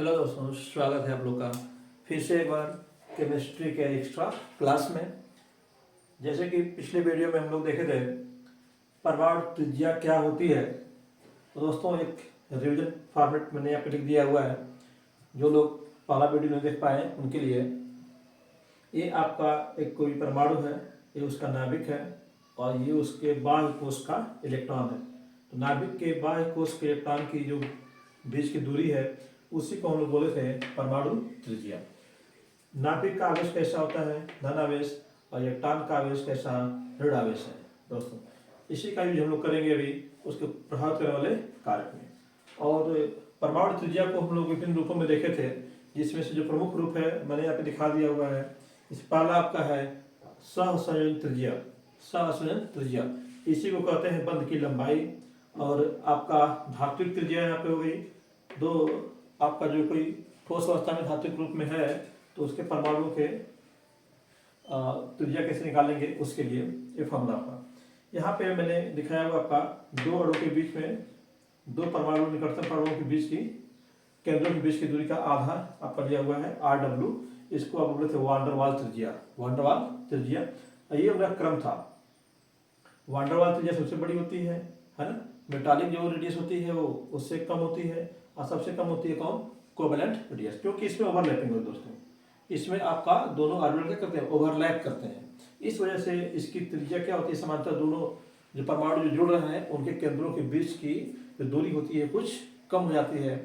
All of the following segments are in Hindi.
हेलो दोस्तों, स्वागत है आप लोग का फिर से एक बार केमिस्ट्री के एक्स्ट्रा क्लास में। जैसे कि पिछले वीडियो में हम लोग देखे थे परमाणु त्रिज्या क्या होती है, तो दोस्तों एक रिवीजन फॉर्मेट मैंने यहाँ पे लिख दिया हुआ है। जो लोग पहला वीडियो नहीं देख पाए उनके लिए, ये आपका एक कोई परमाणु है, ये उसका नाभिक है और ये उसके बाह्य कोश का इलेक्ट्रॉन है। तो नाभिक के बाह्य कोश के इलेक्ट्रॉन की जो बीच की दूरी है उसी को हम लोग बोले थे परमाणु त्रिज्या। नाभिक का आवेश कैसा होता है? धन आवेश। और इलेक्ट्रॉन का आवेश कैसा? ऋण आवेश है। दोस्तों इसी का यूज हम लोग करेंगे अभी उसके प्रभावित करने वाले कारक में। और परमाणु त्रिज्या को हम लोग विभिन्न रूपों में देखे थे, जिसमें से जो प्रमुख रूप है मैंने यहाँ पे दिखा दिया हुआ है। इस पहला आपका है सहसंयोजन त्रिज्या। सहसंयोजन त्रिज्या इसी को कहते हैं बंध की लंबाई। और आपका धात्विक त्रिज्या यहाँ पे हो गई। दो आपका जो कोई ठोस अवस्था में धात्विक रूप में है तो उसके परमाणुओं के त्रिज्या कैसे निकालेंगे उसके लिए ये फॉर्मूला आपका यहाँ पे मैंने दिखाया हुआ। आपका दो अणु के बीच में, दो परमाणु निकटतम परमाणुओं के बीच की केंद्रों के बीच की दूरी का आधा आपका दिया हुआ है RW। इसको आप बोलते थे वान डेर वाल त्रिज्या। वान डेर वाल त्रिज्या ये उनका क्रम था। वान डेर वाल त्रिज्या सबसे बड़ी होती है ना। मेटालिक जो रेडियस होती है वो उससे कम होती है और सबसे कम होती है कौन? कोवेलेंट रेडियस, क्योंकि इसमें ओवरलैपिंग होती है दोस्तों। इसमें आपका दोनों ऑर्बिटल क्या करते हैं? ओवरलैप करते हैं। इस वजह से इसकी त्रिज्या क्या होती है? समांतर दोनों जो परमाणु जो जुड़ रहे हैं उनके केंद्रों के बीच की जो दूरी होती है कुछ कम हो जाती है।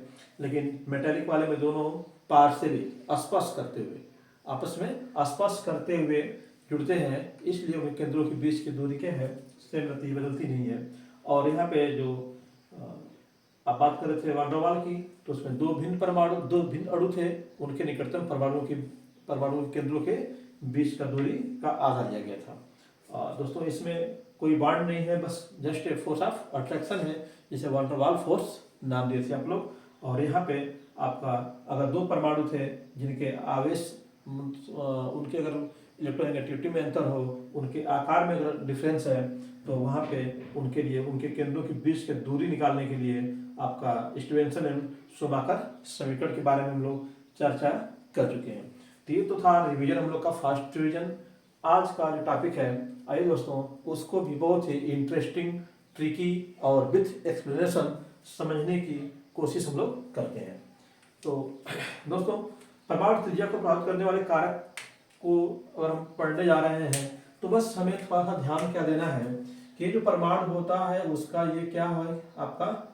लेकिन मेटालिक वाले में दोनों पार्शियली स्पर्श करते हुए, आपस में स्पर्श करते हुए जुड़ते हैं, इसलिए उनके केंद्रों के बीच की दूरी क्या है? सेम रहती है, बदलती नहीं है। और यहाँ पे जो आप बात कर रहे थे वान डेर वाल की, तो उसमें दो भिन्न अणु थे, उनके निकटतम परमाणु केंद्रों के बीच का दूरी का आधा लिया गया था। दोस्तों इसमें कोई बॉन्ड नहीं है, बस just a force of attraction है, जिसे वान डेर वाल फोर्स नाम दिए थे आप लोग। और यहाँ पे आपका अगर दो परमाणु थे जिनके आवेश उनके अगर इलेक्ट्रोनेगेटिविटी में अंतर हो, उनके आकार में अगर डिफरेंस है, तो वहाँ पे उनके लिए उनके केंद्रों के बीच की दूरी निकालने के लिए आपका स्टीवेंसन एंड शूमाकर समीकरण के बारे में हम लोग चर्चा कर चुके हैं। तो ये तो था रिवीजन हम लोग का फर्स्ट रिवीजन। आज का जो टॉपिक है, आइए दोस्तों उसको भी बहुत ही इंटरेस्टिंग, ट्रिकी और विथ एक्सप्लेनेशन समझने की कोशिश हम लोग करते हैं। तो दोस्तों परमाणु त्रिज्या को प्रभावित करने वाले कारक को अगर हम पढ़ने जा रहे हैं तो बस हमें थोड़ा सा ध्यान क्या देना है कि जो परमाणु होता है उसका ये क्या है? आपका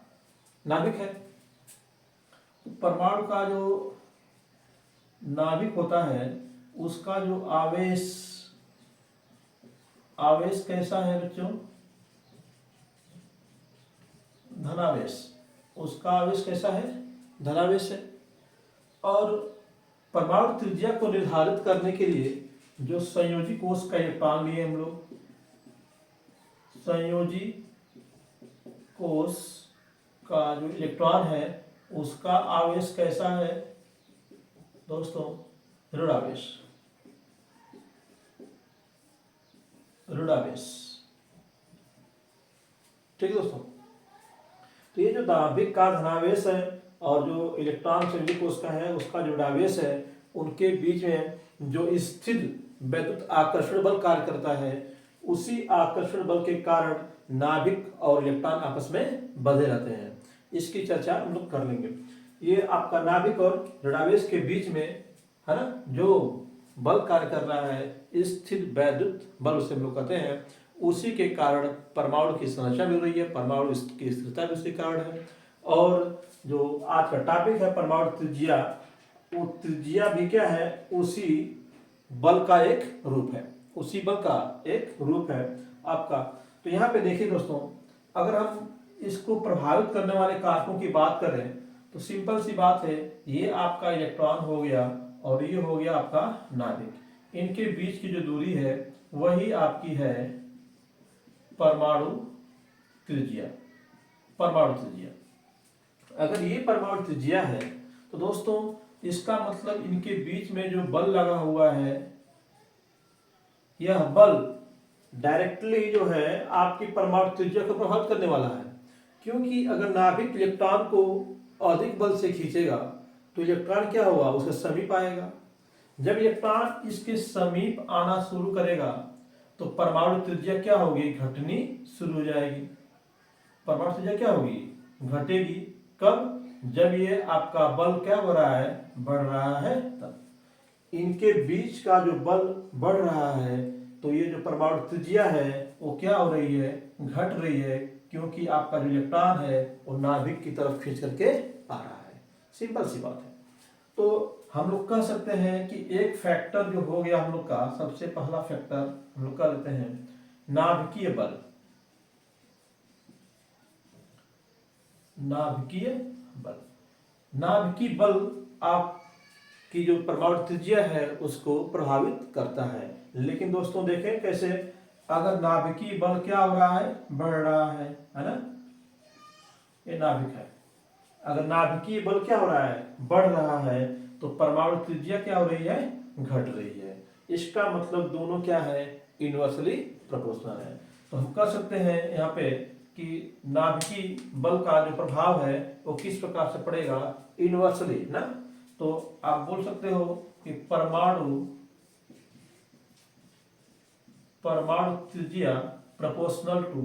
नाभिक है। तो परमाणु का जो नाभिक होता है उसका जो आवेश कैसा है बच्चों? धनावेश। उसका आवेश कैसा है? धनावेश है। और परमाणु त्रिज्या को निर्धारित करने के लिए जो संयोजी कोश का इलेक्ट्रॉन लिए हम लोग, संयोजी कोश का जो इलेक्ट्रॉन है उसका आवेश कैसा है दोस्तों? ऋण आवेश। ऋण आवेश, ठीक है दोस्तों। तो ये जो नाभिक का धनावेश है और जो इलेक्ट्रॉन संयोजी कोश का है उसका जो ऋणावेश है, उनके बीच में जो स्थिर वैद्युत आकर्षण बल कार्य करता है, उसी आकर्षण बल के कारण नाभिक और इलेक्ट्रॉन आपस में बंधे रहते हैं। इसकी चर्चा हम लोग कर लेंगे। ये आपका नाभिक और ऋणावेश के बीच में है ना जो बल कार्य कर रहा है, स्थिर वैद्युत बल उसे हम लोग कहते हैं। उसी के कारण परमाणु की संरचना भी हो रही है, परमाणु की स्थिरता भी उसी कारण है। और जो आज का टॉपिक है परमाणु त्रिज्या, वो त्रिज्या भी क्या है? उसी बल का एक रूप है, उसी बल का एक रूप है आपका। तो यहाँ पे देखिए दोस्तों, अगर हम इसको प्रभावित करने वाले कारकों की बात करें तो सिंपल सी बात है, ये आपका इलेक्ट्रॉन हो गया और ये हो गया आपका नाभिक। इनके बीच की जो दूरी है वही आपकी है परमाणु त्रिज्या। परमाणु त्रिज्या, अगर ये परमाणु त्रिज्या है तो दोस्तों इसका मतलब इनके बीच में जो बल लगा हुआ है, यह बल डायरेक्टली जो है आपकी परमाणु त्रिज्या को प्रभावित करने वाला है। क्योंकि अगर नाभिक इलेक्ट्रॉन को अधिक बल से खींचेगा तो इलेक्ट्रॉन क्या होगा, उसके समीप आएगा। जब इलेक्ट्रॉन इसके समीप आना शुरू करेगा तो परमाणु त्रिज्या क्या होगी, घटनी शुरू हो जाएगी। परमाणु त्रिज्या क्या होगी, घटेगी। कब, जब ये आपका बल क्या हो रहा है, बढ़ रहा है तब। इनके बीच का जो बल बढ़ रहा है तो ये जो परमाणु त्रिज्या है वो क्या हो रही है, घट रही है, क्योंकि आपका जो इलेक्ट्रॉन है वो नाभिक की तरफ खींच करके आ रहा है। सिंपल सी बात है। तो हम लोग कह सकते हैं कि एक फैक्टर जो हो गया हम लोग का, सबसे पहला फैक्टर हम लोग कह लेते हैं नाभिकीय बल। नाभिकीय बल, नाभिकीय बल आपकी जो परमाणु त्रिज्या है उसको प्रभावित करता है। लेकिन दोस्तों देखें कैसे, अगर नाभिकीय बल क्या हो रहा है, बढ़ रहा है ना, ये नाभिक है। अगर नाभिकीय बल क्या हो रहा है, बढ़ रहा है, तो परमाणु त्रिज्या क्या हो रही है, घट रही है। इसका मतलब दोनों क्या है, इनवर्सली प्रोपोर्शनल है। तो हम कह सकते हैं यहाँ पे कि नाभिकीय बल का जो प्रभाव है वो किस प्रकार से पड़ेगा, इनवर्सली ना। तो आप बोल सकते हो कि परमाणु त्रिज्या प्रोपोर्शनल टू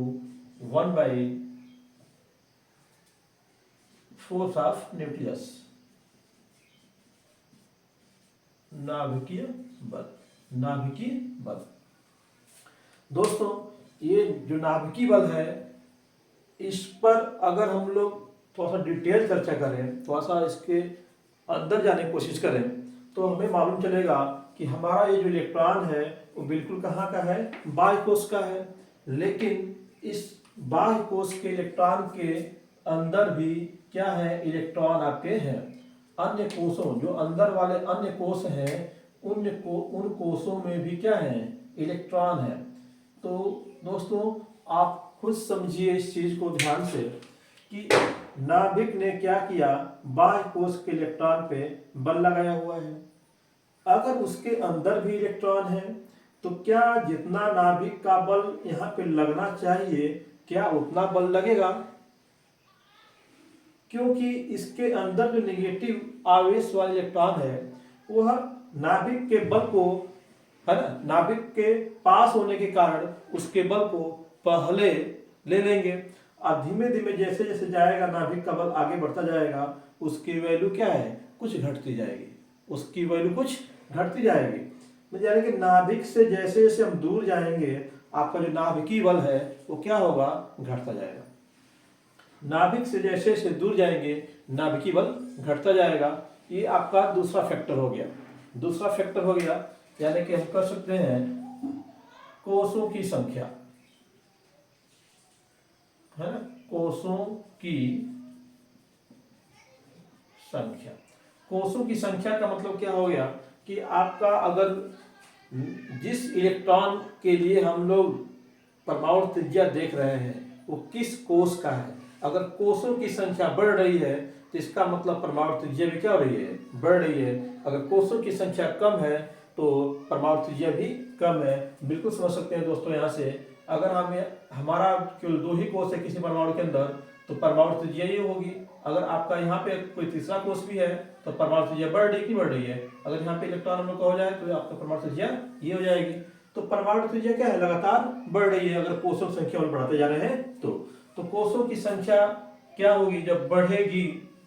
1/4 ऑफ न्यूक्लियस। नाभिकीय बल, नाभिकीय बल। दोस्तों ये जो नाभिकीय बल है, इस पर अगर हम लोग थोड़ा सा डिटेल चर्चा करें, थोड़ा सा इसके अंदर जाने की कोशिश करें, तो हमें मालूम चलेगा कि हमारा ये जो इलेक्ट्रॉन है वो बिल्कुल कहाँ का है, बाह्य कोश का है। लेकिन इस बाह्य कोश के इलेक्ट्रॉन के अंदर भी क्या है, इलेक्ट्रॉन आपके हैं। अन्य कोशों, जो अंदर वाले अन्य कोश हैं, उन कोशों में भी क्या है, इलेक्ट्रॉन है। तो दोस्तों आप खुद समझिए इस चीज को ध्यान से कि नाभिक ने क्या किया, बाह्य कोश के इलेक्ट्रॉन पे बल लगाया हुआ है। अगर उसके अंदर भी इलेक्ट्रॉन है तो क्या जितना नाभिक का बल यहाँ पे लगना चाहिए, क्या उतना बल लगेगा? क्योंकि इसके अंदर जो नेगेटिव आवेश वाला इलेक्ट्रॉन है वह नाभिक के बल को, है ना, नाभिक के पास होने के कारण उसके बल को पहले ले लेंगे। और धीमे धीमे जैसे जैसे जाएगा नाभिक का बल आगे बढ़ता जाएगा, उसकी वैल्यू क्या है, कुछ घटती जाएगी, उसकी वैल्यू कुछ घटती जाएगी। यानी कि नाभिक से जैसे जैसे हम दूर जाएंगे, आपका जो नाभिकीय बल है वो क्या होगा, घटता जाएगा। नाभिक से जैसे जैसे दूर जाएंगे नाभिकीय बल घटता जाएगा। ये आपका दूसरा फैक्टर हो गया। दूसरा फैक्टर हो गया, यानी कि हम कह सकते हैं कोषों की संख्या, है ना, कोषों की संख्या। कोषों की संख्या का मतलब क्या हो गया कि आपका अगर जिस इलेक्ट्रॉन के लिए हम लोग परमाणु त्रिज्या देख रहे हैं वो किस कोष का है, अगर कोषों की संख्या बढ़ रही है तो इसका मतलब परमाणु त्रिज्या भी क्या हो रही है, बढ़ रही है। अगर कोषों की संख्या कम है तो परमाणु त्रिज्या भी कम है। बिल्कुल समझ सकते हैं दोस्तों, यहाँ से अगर हमारा केवल 2 ही कोष है किसी परमाणु के अंदर तो परमाणु त्रिज्या ये होगी। अगर आपका यहाँ पे कोई तीसरा कोष भी है तो परमाणु त्रिज्या बढ़ रही की बढ़ रही है। अगर यहाँ पे इलेक्ट्रॉन हम लोग का हो जाए तो आपका परमाणु त्रिज्या ये हो जाएगी। तो परमाणु त्रिज्या क्या है, लगातार बढ़ रही है अगर कोषों की संख्या और बढ़ाते जा रहे हैं तो कोषों की संख्या क्या होगी, जब बढ़ेगी,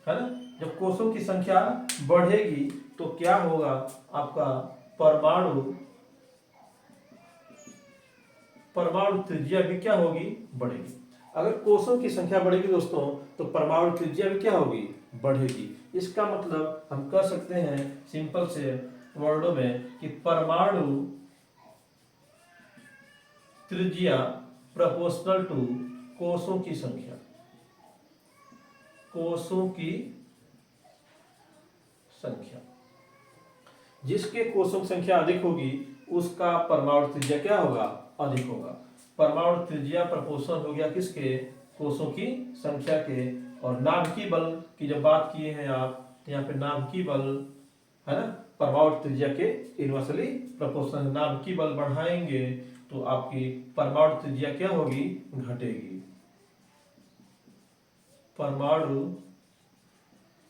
है ना, जब कोषों की संख्या बढ़ेगी तो क्या होगा, आपका परमाणु त्रिज्या भी क्या होगी, बढ़ेगी। अगर कोषों की संख्या बढ़ेगी दोस्तों तो परमाणु त्रिज्या भी क्या होगी, बढ़ेगी। इसका मतलब हम कह सकते हैं सिंपल से वर्डों में कि परमाणु त्रिज्या प्रोपोर्शनल टू कोषों की संख्या। कोषों की संख्या, जिसके कोषों की संख्या अधिक होगी उसका परमाणु त्रिज्या क्या होगा, अधिक होगा। परमाणु त्रिज्या प्रोपोर्शनल हो गया किसके, कोषों की संख्या के। और नाभिकीय बल की जब बात किए हैं आप, तो यहाँ पे नाभिकीय बल, है ना, परमाणु त्रिज्या के इनवर्सली प्रोपोर्शनल। नाभिकीय बल बढ़ाएंगे तो आपकी परमाणु त्रिज्या क्या होगी, घटेगी। परमाणु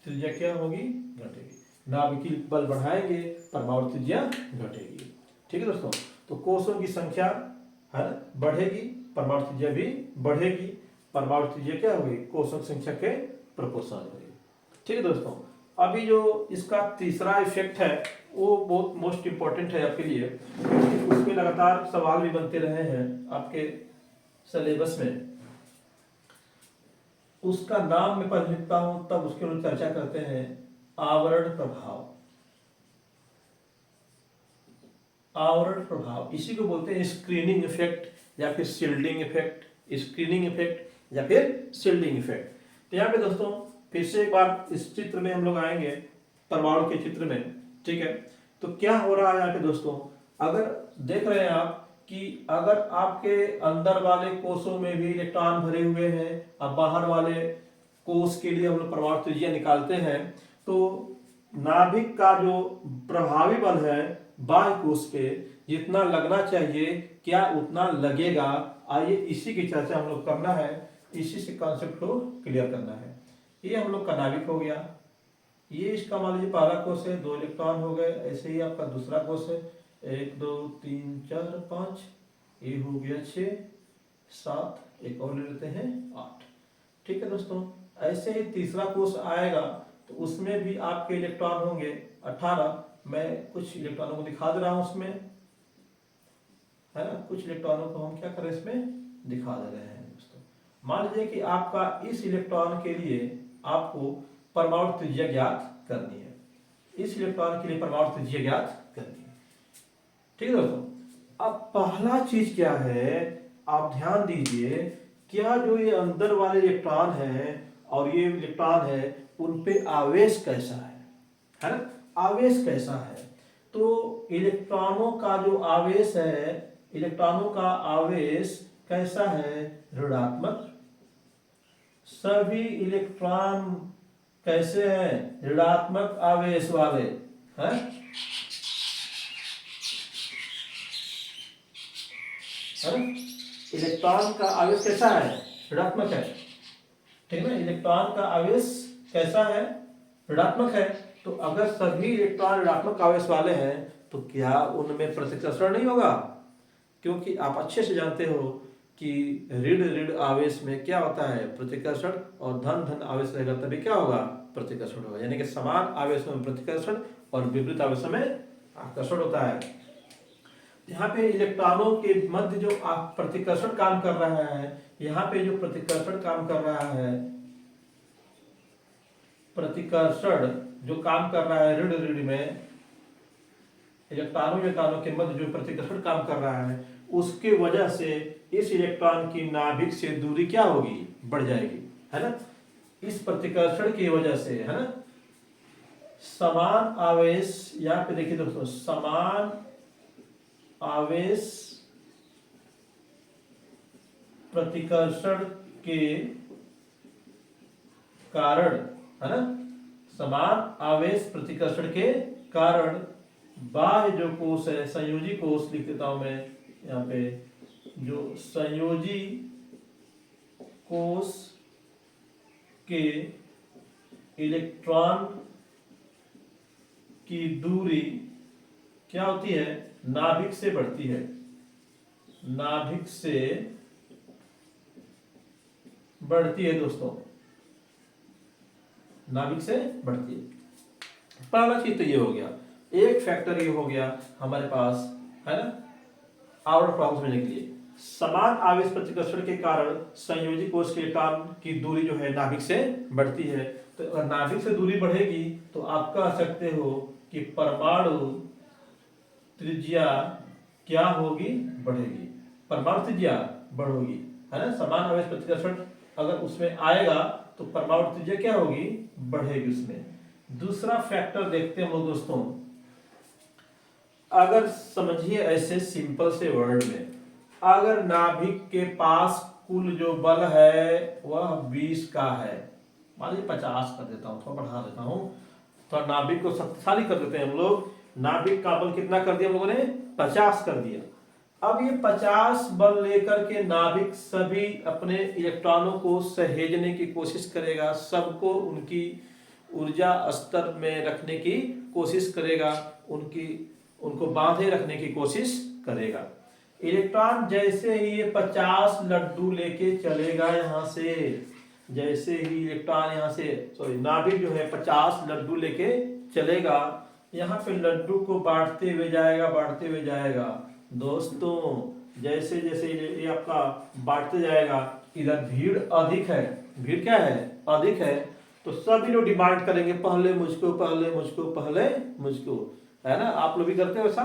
त्रिज्या क्या होगी, घटेगी। नाभिकीय बल बढ़ाएंगे, परमाणु त्रिज्या घटेगी। ठीक है दोस्तों, तो कोषों की संख्या है बढ़ेगी, परमाणु त्रिज्या भी बढ़ेगी। परमाणु त्रिज्या क्या होगी, कोषों की संख्या के प्रोपोर्शनल होगी। ठीक है दोस्तों, अभी जो इसका तीसरा इफेक्ट है वो बहुत मोस्ट इंपॉर्टेंट है आपके लिए, उसमें लगातार सवाल भी बनते रहे हैं आपके सिलेबस में। उसका नाम मैं पढ़ लिखता हूं तब उसके ऊपर चर्चा करते हैं। आवरण प्रभाव, आवरण प्रभाव, इसी को बोलते हैं स्क्रीनिंग इफेक्ट या फिर शील्डिंग इफेक्ट, स्क्रीनिंग इफेक्ट या फिर शील्डिंग इफेक्ट। तो यहाँ पे दोस्तों फिर से एक बार इस चित्र में हम लोग आएंगे, परमाणु के चित्र में। ठीक है, तो क्या हो रहा है यहाँ पे दोस्तों, अगर देख रहे हैं आप कि अगर आपके अंदर वाले कोषों में भी इलेक्ट्रॉन भरे हुए हैं, अब बाहर वाले कोष के लिए हम लोग परमाणु त्रिज्या निकालते हैं, तो नाभिक का जो प्रभावी बल है बाह्य कोष पे जितना लगना चाहिए क्या उतना लगेगा। आइए इसी की चर्चा हम लोग करना है, इसी से कॉन्सेप्ट को क्लियर करना है। ये हम लोग का नाभिक हो गया, ये इसका मान लीजिए पहला कोष है, 2 इलेक्ट्रॉन हो गए। ऐसे ही आपका दूसरा कोष है, 1 2 3 4 5, ये हो गया 6 7, एक और ले लेते हैं 8। ठीक है दोस्तों, ऐसे ही तीसरा कोष आएगा तो उसमें भी आपके इलेक्ट्रॉन होंगे 18। मैं कुछ इलेक्ट्रॉनों को दिखा दे रहा हूं उसमें, है ना, कुछ इलेक्ट्रॉनों को हम क्या करें इसमें दिखा दे रहे हैं दोस्तों। मान लीजिए कि आपका इस इलेक्ट्रॉन के लिए आपको परमाणु त्रिज्या ज्ञात करनी है, इस इलेक्ट्रॉन के लिए परमाणु त्रिज्या ज्ञात करनी है। ठीक है दोस्तों, अब पहला चीज क्या है, आप ध्यान दीजिए, क्या जो ये अंदर वाले इलेक्ट्रॉन है और ये इलेक्ट्रॉन है उन पे आवेश कैसा है ना, आवेश कैसा है। तो इलेक्ट्रॉनों का जो आवेश है, इलेक्ट्रॉनों का आवेश कैसा है, ऋणात्मक। सभी इलेक्ट्रॉन कैसे हैं, ऋणात्मक आवेश वाले हैं। इलेक्ट्रॉन का आवेश कैसा है, ऋणात्मक है। ठीक है ना, इलेक्ट्रॉन का आवेश कैसा है, ऋणात्मक है। तो अगर सभी इलेक्ट्रॉन ऋणात्मक आवेश वाले हैं तो क्या उनमें प्रतिकर्षण नहीं होगा, क्योंकि आप अच्छे से जानते हो कि ऋण ऋण आवेश में क्या होता है, प्रतिकर्षण, और धन धन आवेश रहेगा तभी क्या होगा, प्रतिकर्षण होगा। यानी कि समान आवेशों में प्रतिकर्षण और विपरीत आवेशों में आकर्षण होता है। यहाँ पे इलेक्ट्रॉनों के मध्य जो प्रतिकर्षण काम कर रहा है, यहाँ पे जो प्रतिकर्षण काम कर रहा है, प्रतिकर्षण जो काम कर रहा है ऋण ऋण में, इलेक्ट्रॉनों के मध्य जो प्रतिकर्षण काम कर रहा है, उसके वजह से इस इलेक्ट्रॉन की नाभिक से दूरी क्या होगी, बढ़ जाएगी, है ना। इस प्रतिकर्षण की वजह से, है ना, समान आवेश, यहाँ पे देखिए दोस्तों, समान आवेश प्रतिकर्षण के कारण, है ना, समान आवेश प्रतिकर्षण के कारण बाह्य जो कोष है, संयोजी कोष लिख देता हूं मैं यहाँ पे, जो संयोजी कोष के इलेक्ट्रॉन की दूरी क्या होती है, नाभिक से बढ़ती है, नाभिक से बढ़ती है दोस्तों, नाभिक से बढ़ती है। पहला चीज तो ये हो गया, एक फैक्टर ये हो गया हमारे पास, है ना, आवरण प्रभाव समझने के लिए। समान आवेश प्रतिकर्षण के कारण संयोजी कोष के इलेक्ट्रॉन की दूरी जो है नाभिक से बढ़ती है। तो अगर नाभिक से दूरी बढ़ेगी तो आप कह सकते हो कि परमाणु त्रिज्या क्या होगी, बढ़ेगी, परमाणु त्रिज्या बढ़ोगी, है ना। समान आवेश प्रतिकर्षण अगर उसमें आएगा तो परमाणु त्रिज्या क्या होगी, बढ़ेगी उसमें। दूसरा फैक्टर देखते हैं दोस्तों, अगर समझिए ऐसे सिंपल से वर्ड में, अगर नाभिक के पास कुल जो बल है वह 20 का है, मान लीजिए 50 कर देता हूं, थोड़ा बढ़ा देता हूं, तो नाभिक को शक्तिशाली कर देते हैं हम लोग। नाभिक का बल कितना कर दिया हम लोगों ने, 50 कर दिया। अब ये 50 बल लेकर के नाभिक सभी अपने इलेक्ट्रॉनों को सहेजने की कोशिश करेगा, सबको उनकी ऊर्जा स्तर में रखने की कोशिश करेगा, उनको बांधे रखने की कोशिश करेगा। इलेक्ट्रॉन जैसे ही ये 50 लड्डू लेके चलेगा यहाँ से, जैसे ही इलेक्ट्रॉन यहाँ से नाभिक जो है 50 लड्डू लेके चलेगा, यहाँ पे लड्डू को बांटते हुए जाएगा दोस्तों। जैसे जैसे ये आपका बांटते जाएगा, इधर भीड़ अधिक है, भीड़ क्या है, अधिक है, तो सभी लोग डिमांड करेंगे पहले मुझको, पहले मुझको, पहले मुझको, है ना। आप लोग भी करते हो ऐसा,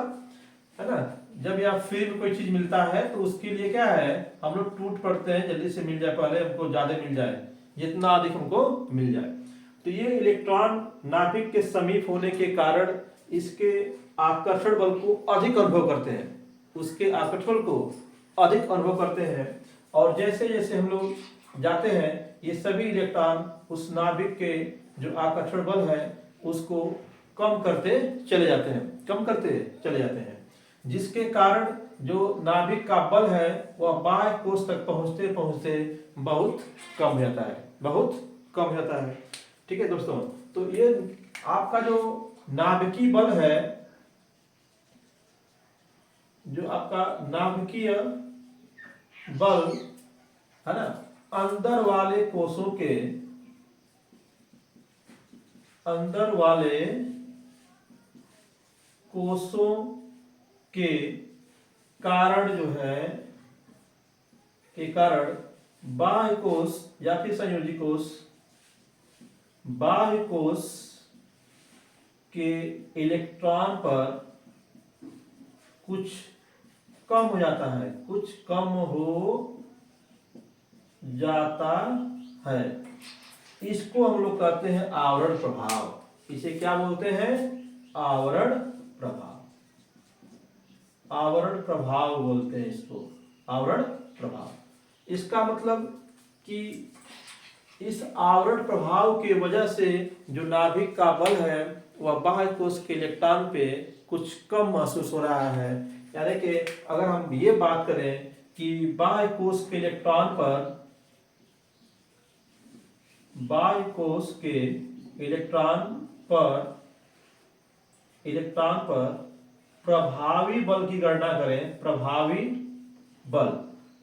है ना। जब या फ्री में कोई चीज मिलता है तो उसके लिए क्या है, हम लोग टूट पड़ते हैं, जल्दी से मिल जाए, पहले हमको ज्यादा मिल जाए, जितना अधिक हमको मिल जाए। तो ये इलेक्ट्रॉन नाभिक के समीप होने के कारण इसके आकर्षण बल को अधिक अनुभव करते हैं, उसके आकर्षण बल को अधिक अनुभव करते हैं। और जैसे जैसे हम लोग जाते हैं, ये सभी इलेक्ट्रॉन उस नाभिक के जो आकर्षण बल है उसको कम करते चले जाते हैं, जिसके कारण जो नाभिक का बल है वह बाह्य कोश तक पहुंचते पहुंचते बहुत कम हो जाता है। ठीक है दोस्तों, तो ये आपका जो नाभिकीय बल है, जो आपका नाभिकीय बल है ना, अंदर वाले कोषों के कारण जो है, के कारण बाह्य कोश या फिर संयोजी कोश, बाह्य कोश के इलेक्ट्रॉन पर कुछ कम हो जाता है, इसको हम लोग कहते हैं आवरण प्रभाव। इसे क्या बोलते हैं, आवरण प्रभाव बोलते हैं इसको, आवरण प्रभाव। इसका मतलब कि इस आवरण प्रभाव की वजह से जो नाभिक का बल है वह बाह्य कोश के इलेक्ट्रॉन पे कुछ कम महसूस हो रहा है। यानी कि अगर हम ये बात करें कि बाह्य कोश के इलेक्ट्रॉन पर प्रभावी बल की गणना करें, प्रभावी बल,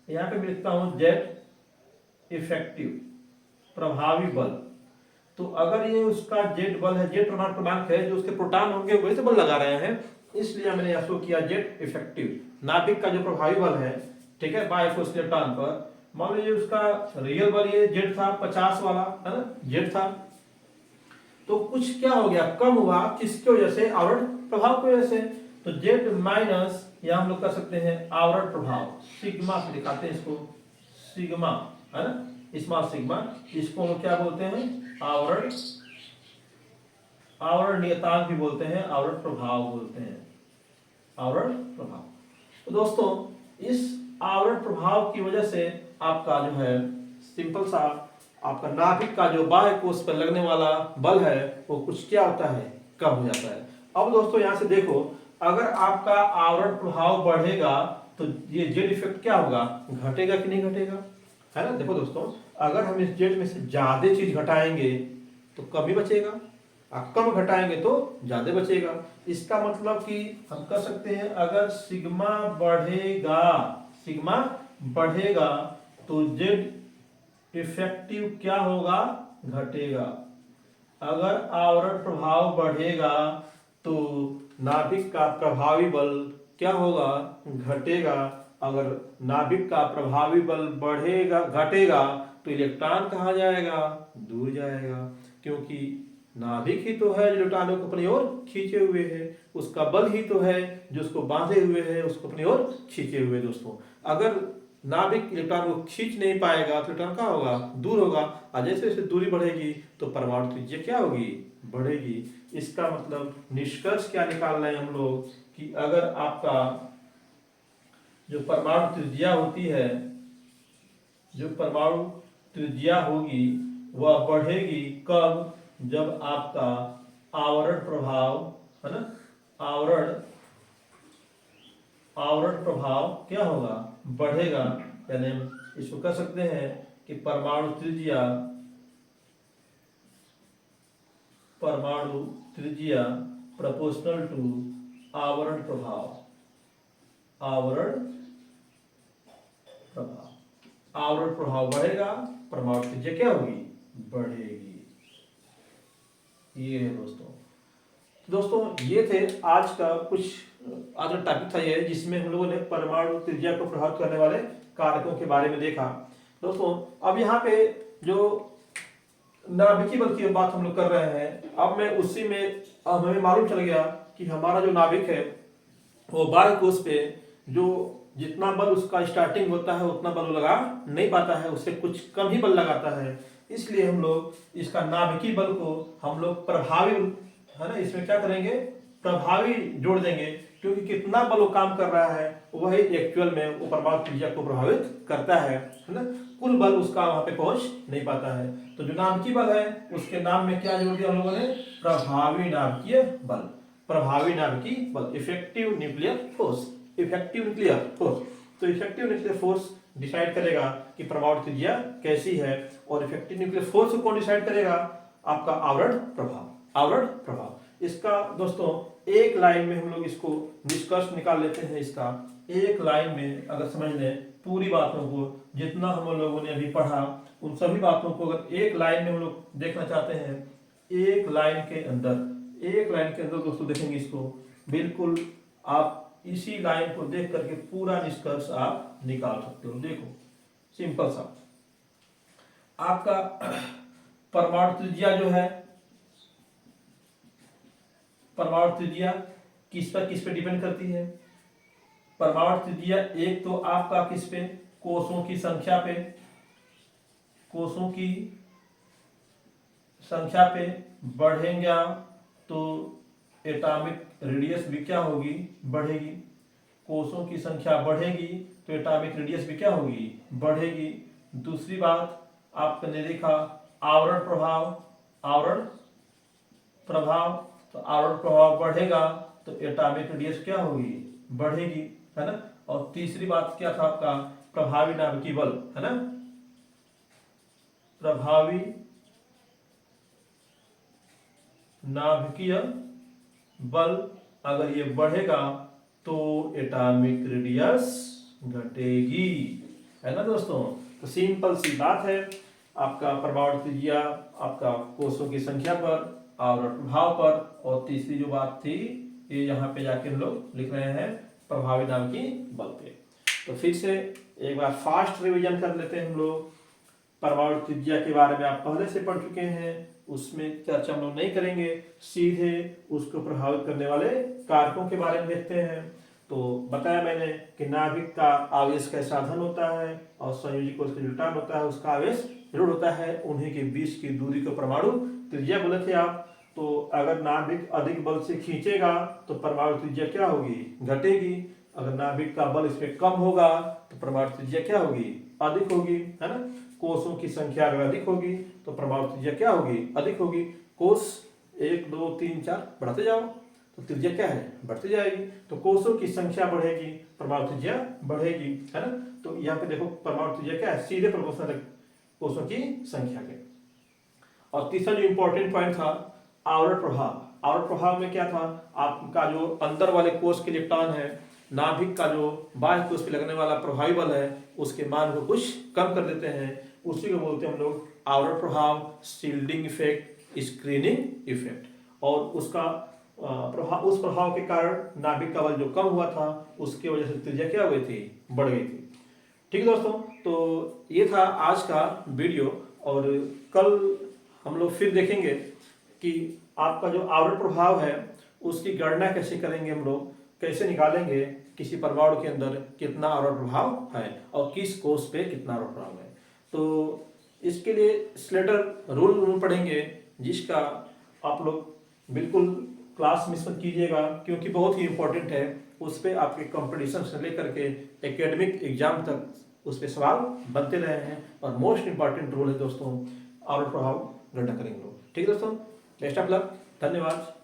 यहाँ पे मैं लिखता हूं जेट इफेक्टिव, प्रभावी बल। तो अगर ये उसका जेट बल है, जेट प्रमाण क्रमांक है, जो उसके प्रोटॉन होंगे वही से बल लगा रहे हैं, इसलिए मैंने यहाँ शो किया जेट इफेक्टिव। नाभिक का जो प्रभावी बल है, ठीक है, बाह्य कोश इलेक्ट्रॉन पर, मान लीजिए उसका रियल बल ये जेट था 50 वाला, है ना, जेट था, तो कुछ क्या हो गया, कम हुआ, किसकी वजह से, आवरण प्रभाव की वजह से। तो जेट माइनस, या हम लोग कर सकते हैं आवरण प्रभाव, सिग्मा से दिखाते हैं इसको, सिग्मा, है ना, स्मॉल सिग्मा, इसको हम लोग क्या बोलते हैं, आवरण नियतांक भी बोलते हैं, आवरण प्रभाव बोलते हैं, आवरण प्रभाव। तो दोस्तों इस आवरण प्रभाव की वजह से आपका जो है सिंपल सा आपका नाभिक का जो बाह्य कोश पर लगने वाला बल है वो कुछ क्या होता है, कम हो जाता है। अब दोस्तों यहां से देखो, अगर आपका आवरण प्रभाव बढ़ेगा तो ये जेड इफेक्ट क्या होगा, घटेगा कि नहीं घटेगा, है ना। देखो दोस्तों, अगर हम इस जेड में से ज्यादा चीज घटाएंगे तो कम ही बचेगा, आप कम घटाएंगे तो ज्यादा बचेगा। इसका मतलब कि हम कह सकते हैं अगर सिग्मा बढ़ेगा तो जेड इफेक्टिव क्या होगा, घटेगा। अगर आवरण प्रभाव बढ़ेगा तो नाभिक का प्रभावी बल क्या होगा, घटेगा। अगर नाभिक का प्रभावी बल घटेगा तो इलेक्ट्रॉन कहाँ जाएगा, दूर जाएगा, क्योंकि नाभिक ही तो है जो इलेक्ट्रॉनों को अपनी ओर खींचे हुए है, उसका बल ही तो है जो उसको बांधे हुए है, उसको अपनी ओर खींचे हुए। दोस्तों अगर नाभिक इलेक्ट्रॉन को खींच नहीं पाएगा तो इलेक्ट्रॉन क्या होगा, दूर होगा, और जैसे जैसे दूरी बढ़ेगी तो परमाणु त्रिज्या क्या होगी, बढ़ेगी। इसका मतलब निष्कर्ष क्या निकाल रहे हैं हम लोग कि अगर आपका जो परमाणु त्रिज्या होती है, जो परमाणु त्रिज्या होगी वह बढ़ेगी कब, जब आपका आवरण प्रभाव, है ना, आवरण प्रभाव क्या होगा, बढ़ेगा। यानी इसको कह सकते हैं कि परमाणु त्रिज्या परमाणु त्रिज्या प्रोपोर्शनल टू आवरण प्रभाव। आवरण प्रभाव, आवरण प्रभाव बढ़ेगा, परमाणु त्रिज्या क्या होगी, बढ़ेगी। ये है दोस्तों ये थे आज का टॉपिक था ये, जिसमें हम लोगों ने परमाणु त्रिज्या को प्रभावित करने वाले कारकों के बारे में देखा। दोस्तों अब यहाँ पे जो नाभिकीय बल की बात हम लोग कर रहे हैं, अब मैं उसी में हमें मालूम चल गया कि हमारा जो नाभिक है वो बाह्य कोश पे जो जितना बल उसका स्टार्टिंग होता है उतना बल लगा नहीं पाता है, उससे कुछ कम ही बल लगाता है। इसलिए हम लोग इसका नाभिकीय बल को हम लोग प्रभावी, है ना, इसमें क्या करेंगे, प्रभावी जोड़ देंगे, क्योंकि कितना बल वो काम कर रहा है वही एक्चुअल में वो परमाणु त्रिज्या को प्रभावित करता है ना। कुल बल उसका वहां पे पहुंच नहीं पाता है। तो जो नाभिकीय बल है उसके नाम में क्या जोड़ दिया हम लोगों ने, प्रभावी नाभिकीय बल। प्रभावी नाभिकीय बल, effective nuclear force. Effective nuclear force, तो इफेक्टिव न्यूक्लियर फोर्स डिसाइड करेगा कि परमाणु त्रिज्या कैसी है, और इफेक्टिव न्यूक्लियर फोर्स को कौन डिसाइड करेगा, आपका आवरण प्रभाव। आवरण प्रभाव इसका दोस्तों एक लाइन में हम लोग इसको निष्कर्ष निकाल लेते हैं। इसका एक लाइन में अगर समझ लें पूरी बातों को, जितना हम लोगों ने अभी पढ़ा उन सभी बातों को अगर एक लाइन में हम लोग देखना चाहते हैं, एक लाइन के अंदर दोस्तों देखेंगे इसको, बिल्कुल आप इसी लाइन को देख करके पूरा निष्कर्ष आप निकाल सकते हो। देखो सिंपल सा, आपका परमाणु त्रिज्या जो है, परमाणु त्रिज्या किस पे डिपेंड करती है। परमाणु त्रिज्या एक तो आपका किस पे, कोषों की संख्या पे, कोषों की संख्या पे बढ़ेगा तो एटॉमिक रेडियस भी क्या होगी, बढ़ेगी। कोषों की संख्या बढ़ेगी तो एटॉमिक रेडियस भी क्या होगी, बढ़ेगी। दूसरी बात आपने देखा आवरण प्रभाव, आवरण प्रभाव, तो आवरण प्रभाव बढ़ेगा तो एटॉमिक रेडियस क्या होगी, बढ़ेगी, है ना। और तीसरी बात क्या था आपका, प्रभावी नाभिकीय बल, है ना। प्रभावी नाभिकीय बल अगर ये बढ़ेगा तो एटॉमिक रेडियस घटेगी, है ना दोस्तों। तो सिंपल सी बात है, आपका परमाणु त्रिज्या आपका कोषों की संख्या पर, आवरण प्रभाव पर, और तीसरी जो बात थी ये यहाँ पे जाके हम लोग लिख रहे हैं प्रभावी नाभिकीय बल पे। तो फिर से एक बार फास्ट रिवीजन कर लेते हैं हम लोग। परमाणु त्रिज्या के बारे में आप पहले से पढ़ चुके हैं, उसमें चर्चा हम लोग नहीं करेंगे, सीधे उसको प्रभावित करने वाले कारकों के बारे में देखते हैं। तो बताया मैंने कि नाभिक का आवेश का साधन होता है और संयोजी कोश का न्यूट्रॉन होता है, उसका आवेश ऋण होता है, उन्हीं के बीच की दूरी को परमाणु त्रिज्या बोले थे आप। तो अगर नाभिक अधिक बल से खींचेगा तो परमाणु त्रिज्या क्या होगी, घटेगी। अगर नाभिक का बल इसमें कम होगा तो परमाणु त्रिज्या क्या होगी, अधिक होगी, है ना। कोषों की संख्या अगर अधिक होगी तो परमाणु त्रिज्या क्या होगी, अधिक होगी। कोष 1 2 3 4 बढ़ते जाओ तो त्रिज्या क्या है, बढ़ती जाएगी। तो कोषों की संख्या बढ़ेगी, परमाणु त्रिज्या बढ़ेगी, है ना। तो यहाँ पे देखो परमाणु त्रिज्या क्या है, सीधे प्रोपोर्शनल कोषों की संख्या के। और तीसरा जो इंपॉर्टेंट पॉइंट था आवरण प्रभाव। आवरण प्रभाव में क्या था, आपका जो अंदर वाले कोष के इलेक्ट्रॉन है, नाभिक का जो बाह्य कोष पे लगने वाला प्रभावी बल है उसके मान को कुछ कम कर देते हैं, उसी को बोलते हैं हम लोग आवरण प्रभाव, शील्डिंग इफेक्ट, स्क्रीनिंग इफेक्ट। और उसका प्रभाव, उस प्रभाव के कारण नाभिक का बल जो कम हुआ था उसकी वजह से त्रिज्या क्या हुई थी, बढ़ गई थी। ठीक है दोस्तों, तो ये था आज का वीडियो, और कल हम लोग फिर देखेंगे कि आपका जो आवरण प्रभाव है उसकी गणना कैसे करेंगे, हम लोग कैसे निकालेंगे किसी परमाणु के अंदर कितना आवरण प्रभाव है और किस कोष पे कितना आवरण प्रभाव है। तो इसके लिए स्लेटर रूल पढ़ेंगे, जिसका आप लोग बिल्कुल क्लास मिस मत कीजिएगा, क्योंकि बहुत ही इंपॉर्टेंट है। उस पर आपके कंपटीशन से लेकर के एकेडमिक एग्जाम तक उस पर सवाल बनते रहे हैं, और मोस्ट इंपॉर्टेंट रूल है दोस्तों आवरण प्रभाव गणना करेंगे लोग। ठीक है दोस्तों, बेस्ट ऑफ लक, धन्यवाद।